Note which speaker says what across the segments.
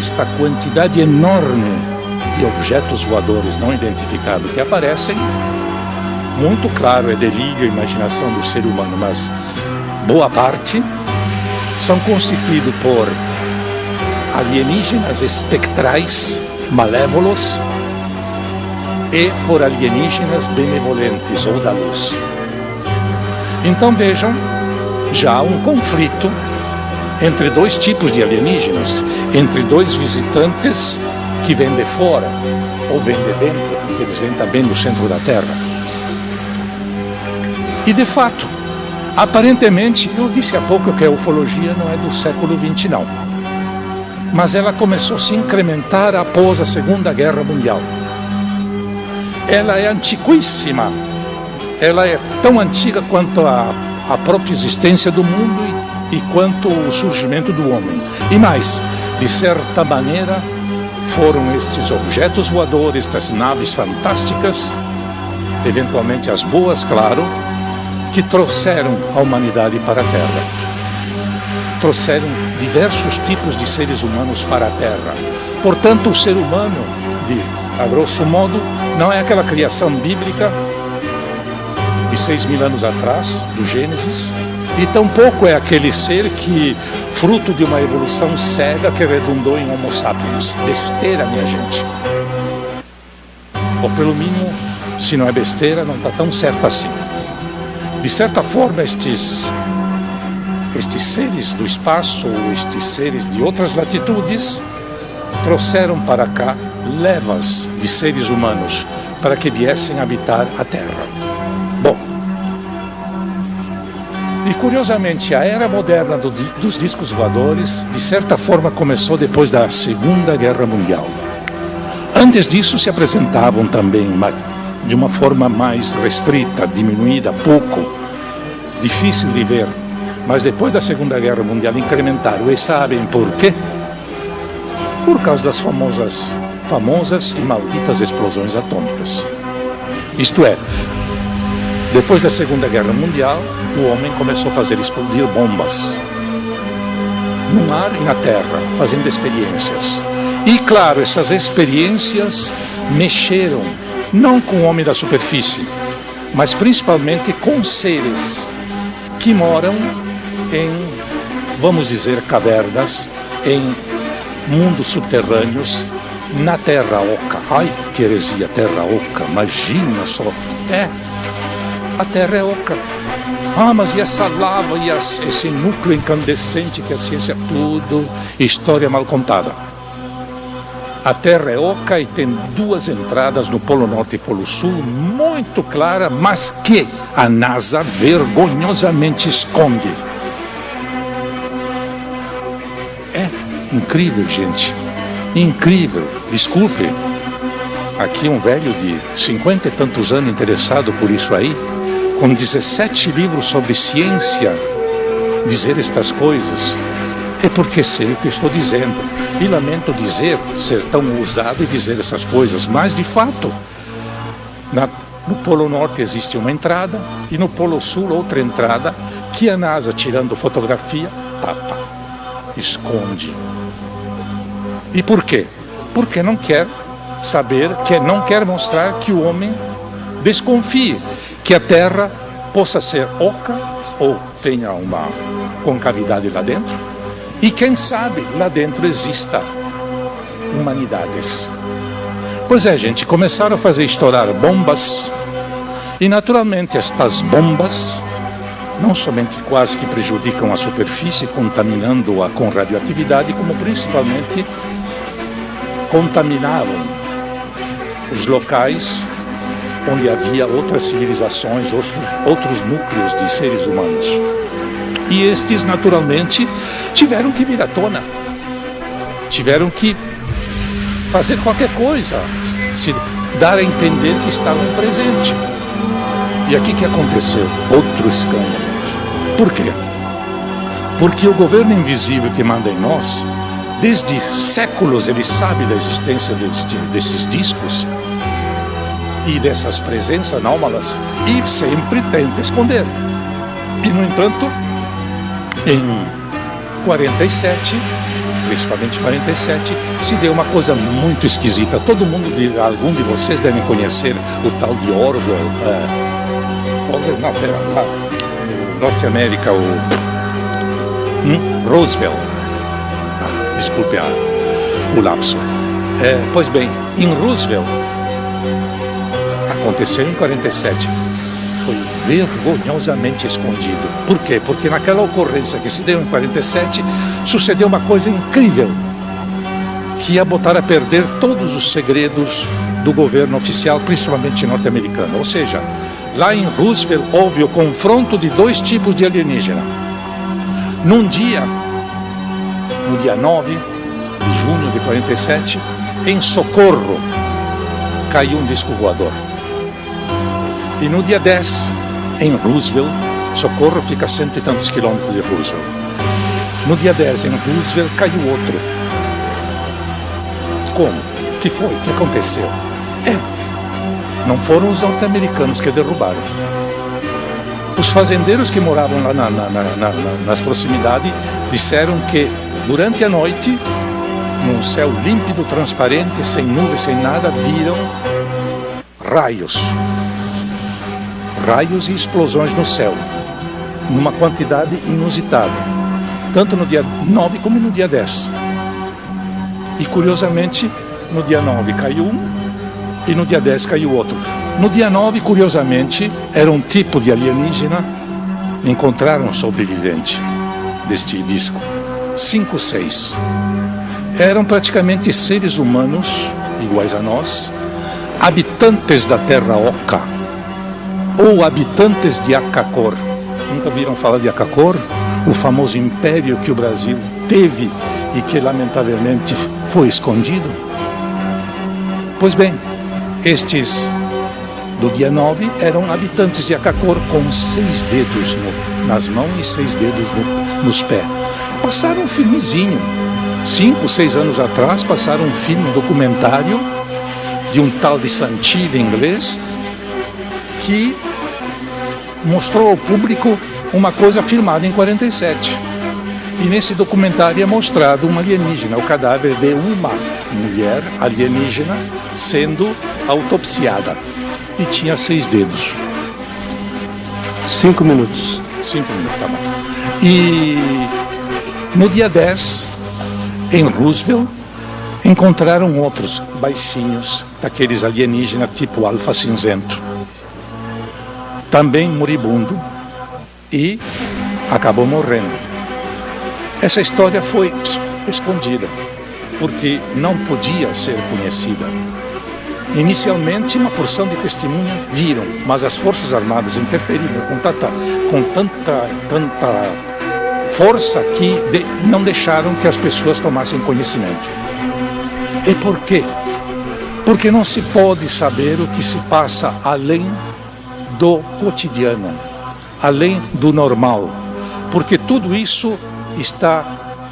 Speaker 1: esta quantidade enorme de objetos voadores não identificados que aparecem, muito claro, é delírio e imaginação do ser humano, mas boa parte são constituídos por alienígenas espectrais, malévolos, e por alienígenas benevolentes ou da luz. Então vejam, já há um conflito entre dois tipos de alienígenas, entre dois visitantes que vêm de fora ou vêm de dentro, porque eles vêm também do centro da Terra. E de fato, aparentemente, eu disse há pouco que a ufologia não é do século XX não, mas ela começou a se incrementar após a Segunda Guerra Mundial. Ela é antiquíssima, ela é tão antiga quanto a própria existência do mundo e quanto o surgimento do homem. E mais, de certa maneira, foram estes objetos voadores, estas naves fantásticas, eventualmente as boas, claro, que trouxeram a humanidade para a Terra. Trouxeram diversos tipos de seres humanos para a Terra. Portanto, o ser humano, a grosso modo, não é aquela criação bíblica de 6.000 anos atrás, do Gênesis, e tampouco é aquele ser que, fruto de uma evolução cega que redundou em Homo sapiens. Besteira, minha gente. Ou pelo mínimo, se não é besteira, não está tão certo assim. De certa forma, estes seres do espaço, ou estes seres de outras latitudes, trouxeram para cá levas de seres humanos para que viessem habitar a Terra. Bom, e curiosamente a era moderna dos discos voadores, de certa forma começou depois da Segunda Guerra Mundial. Antes disso se apresentavam também de uma forma mais restrita, diminuída, pouco, difícil de ver. Mas depois da Segunda Guerra Mundial incrementaram. E sabem por quê? Por causa das famosas e malditas explosões atômicas. Isto é, depois da Segunda Guerra Mundial, o homem começou a fazer explodir bombas no mar e na terra, fazendo experiências. E claro, essas experiências mexeram, não com o homem da superfície, mas principalmente com seres que moram em, vamos dizer, cavernas, em mundos subterrâneos, na Terra Oca. Ai, que heresia, Terra Oca, imagina só. A Terra é oca. Ah, mas e essa lava e esse núcleo incandescente que a ciência, tudo história mal contada. A Terra é oca e tem duas entradas no Polo Norte e Polo Sul, muito clara, mas que a NASA vergonhosamente esconde. É incrível, gente. Incrível. Desculpe. Aqui um velho de 50 e tantos anos interessado por isso aí, com 17 livros sobre ciência, dizer estas coisas, é porque sei o que estou dizendo. E lamento dizer, ser tão ousado e dizer essas coisas, mas de fato, no Polo Norte existe uma entrada e no Polo Sul outra entrada, que a NASA, tirando fotografia, tapa, esconde. E por quê? Porque não quer saber, que não quer mostrar que o homem desconfie que a Terra possa ser oca ou tenha uma concavidade lá dentro e quem sabe lá dentro exista humanidades. Pois é, gente, começaram a fazer estourar bombas e naturalmente estas bombas não somente quase que prejudicam a superfície, contaminando-a com radioatividade, como principalmente contaminavam os locais onde havia outras civilizações, outros núcleos de seres humanos. E estes, naturalmente, tiveram que vir à tona. Tiveram que fazer qualquer coisa, se dar a entender que estavam presentes. E aqui que aconteceu? Outro escândalo. Por quê? Porque o governo invisível que manda em nós, desde séculos ele sabe da existência desses discos e dessas presenças anômalas e sempre tenta esconder. E no entanto, em 47, principalmente em 47, se deu uma coisa muito esquisita. Algum de vocês devem conhecer o tal de Orwell. Não, pera lá. Norte América, Roosevelt. Desculpe o lapso. Pois bem, em Roosevelt, aconteceu em 47, foi vergonhosamente escondido. Por quê? Porque naquela ocorrência que se deu em 47, sucedeu uma coisa incrível, que ia botar a perder todos os segredos do governo oficial, principalmente norte-americano. Ou seja, lá em Roosevelt houve o confronto de dois tipos de alienígena. No dia 9 de junho de 47, em Socorro, caiu um disco voador. E no dia 10, em Roosevelt, Socorro fica a 100 e tantos quilômetros de Roosevelt. No dia 10, em Roosevelt, caiu outro. Como? O que foi? O que aconteceu? Não foram os norte-americanos que derrubaram. Os fazendeiros que moravam lá nas proximidades disseram que durante a noite, num céu límpido, transparente, sem nuvens, sem nada, viram raios e explosões no céu, numa quantidade inusitada, tanto no dia 9 como no dia 10. E curiosamente, no dia 9 caiu um e no dia 10 caiu outro. No dia 9, curiosamente, era um tipo de alienígena. Encontraram um sobrevivente deste disco, 5, 6. Eram praticamente seres humanos, iguais a nós, habitantes da Terra Oca, ou habitantes de Akakor. Nunca viram falar de Akakor? O famoso império que o Brasil teve e que lamentavelmente foi escondido? Pois bem, estes do dia 9 eram habitantes de Akakor com 6 dedos nas mãos e 6 dedos nos pés. Passaram um filmezinho. 5, 6 anos atrás passaram um filme, um documentário de um tal de Santilli inglês, que mostrou ao público uma coisa filmada em 47. E nesse documentário é mostrado uma alienígena, o cadáver de uma mulher alienígena sendo autopsiada. E tinha 6 dedos.
Speaker 2: 5 minutos.
Speaker 1: 5 minutos, tá bom. E no dia 10, em Roosevelt, encontraram outros baixinhos, daqueles alienígenas tipo alfa cinzento, também moribundo, e acabou morrendo. Essa história foi escondida, porque não podia ser conhecida. Inicialmente, uma porção de testemunhas viram, mas as Forças Armadas interferiram com tanta força que não deixaram que as pessoas tomassem conhecimento. E por quê? Porque não se pode saber o que se passa além do cotidiano, além do normal, porque tudo isso está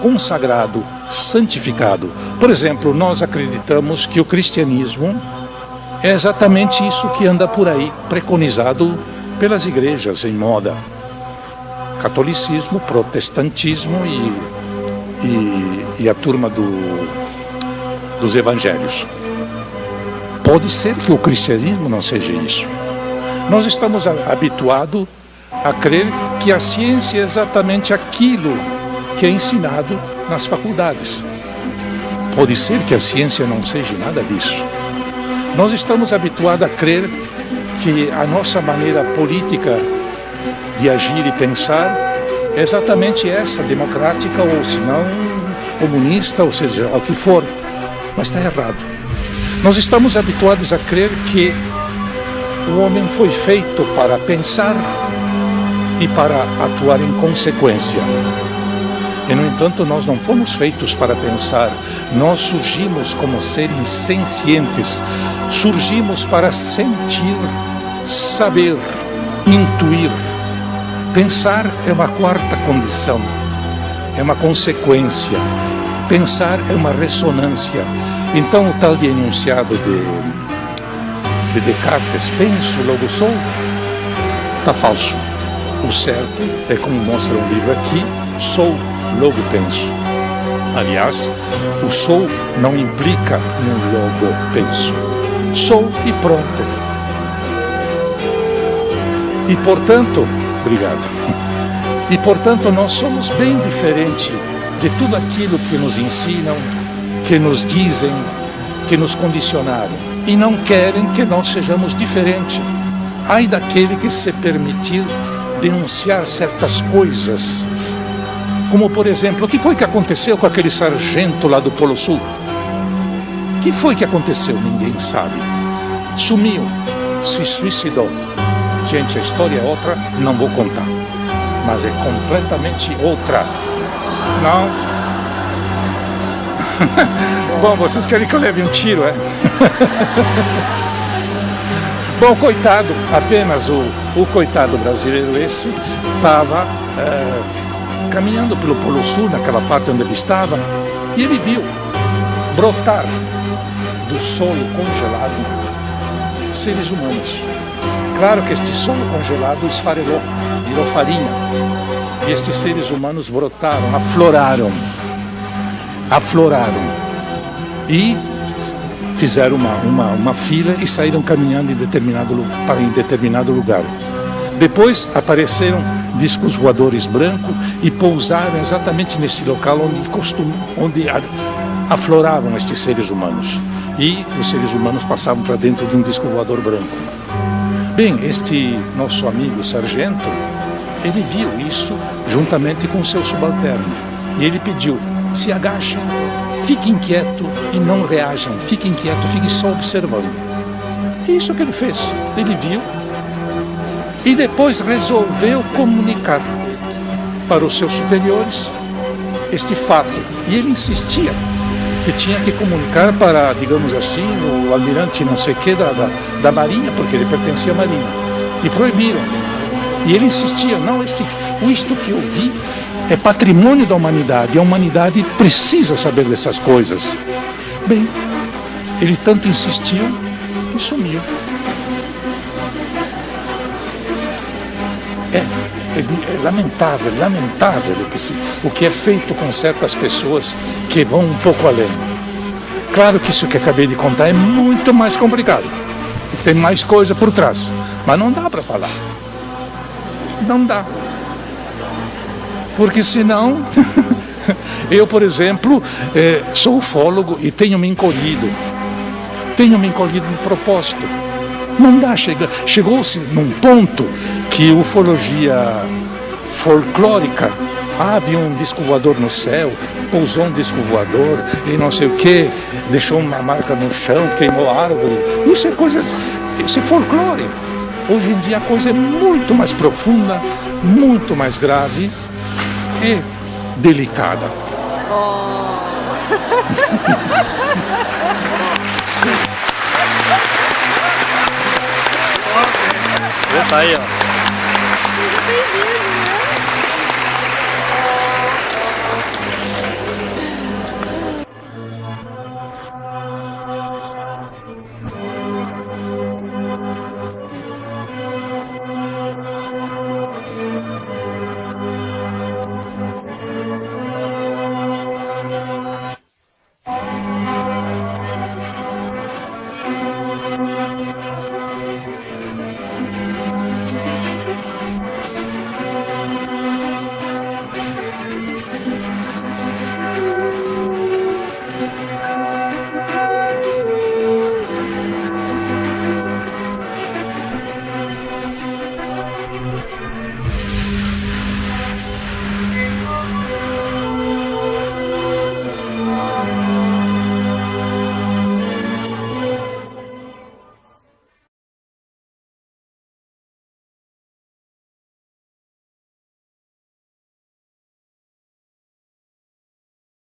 Speaker 1: consagrado, santificado. Por exemplo, nós acreditamos que o cristianismo é exatamente isso que anda por aí, preconizado pelas igrejas em moda. Catolicismo, protestantismo e a turma dos evangelhos. Pode ser que o cristianismo não seja isso. Nós estamos habituados a crer que a ciência é exatamente aquilo que é ensinado nas faculdades. Pode ser que a ciência não seja nada disso. Nós estamos habituados a crer que a nossa maneira política de agir e pensar é exatamente essa, democrática ou se não comunista, ou seja, o que for. Mas está errado. Nós estamos habituados a crer que o homem foi feito para pensar e para atuar em consequência. E, no entanto, nós não fomos feitos para pensar. Nós surgimos como seres sencientes. Surgimos para sentir, saber, intuir. Pensar é uma quarta condição. É uma consequência. Pensar é uma ressonância. Então, o tal de enunciado de Descartes, penso, logo sou, está falso. O certo é, como mostra o livro aqui, sou, logo penso. Aliás, o sou não implica num logo, penso. Sou e pronto. E portanto, obrigado. E portanto nós somos bem diferentes de tudo aquilo que nos ensinam, que nos dizem, que nos condicionaram. E não querem que nós sejamos diferentes. Ai daquele que se permitir denunciar certas coisas. Como, por exemplo, o que foi que aconteceu com aquele sargento lá do Polo Sul? O que foi que aconteceu? Ninguém sabe. Sumiu, se suicidou. Gente, a história é outra, não vou contar. Mas é completamente outra. Não? Bom, vocês querem que eu leve um tiro, é? Bom, coitado, apenas o coitado brasileiro esse estava caminhando pelo Polo Sul, naquela parte onde ele estava, e ele viu brotar do solo congelado seres humanos. Claro que este solo congelado esfarelou, virou farinha, e estes seres humanos brotaram, afloraram, e fizeram uma fila e saíram caminhando para em determinado lugar. Depois apareceram discos voadores brancos e pousaram exatamente nesse local onde afloravam estes seres humanos. E os seres humanos passavam para dentro de um disco voador branco. Bem, este nosso amigo sargento, ele viu isso juntamente com seu subalterno. E ele pediu: se agachem, fiquem quietos e não reajam. Fiquem quietos, fiquem só observando. É isso que ele fez. Ele viu e depois resolveu comunicar para os seus superiores este fato. E ele insistia que tinha que comunicar para, digamos assim, o almirante não sei o que da Marinha, porque ele pertencia à Marinha. E proibiram. E ele insistia: não, isto que eu vi é patrimônio da humanidade. A humanidade precisa saber dessas coisas. Bem, ele tanto insistiu que sumiu. É lamentável o que é feito com certas pessoas que vão um pouco além. Claro que isso que acabei de contar é muito mais complicado. Tem mais coisa por trás. Mas não dá para falar. Não dá. Porque senão, eu, por exemplo, sou ufólogo e tenho me encolhido de propósito. Não dá, chegou-se num ponto que ufologia folclórica, havia um disco voador no céu, pousou um disco voador e não sei o que, deixou uma marca no chão, queimou a árvore. Isso é folclore. Hoje em dia a coisa é muito mais profunda, muito mais grave e delicada.
Speaker 2: Tá aí, ó.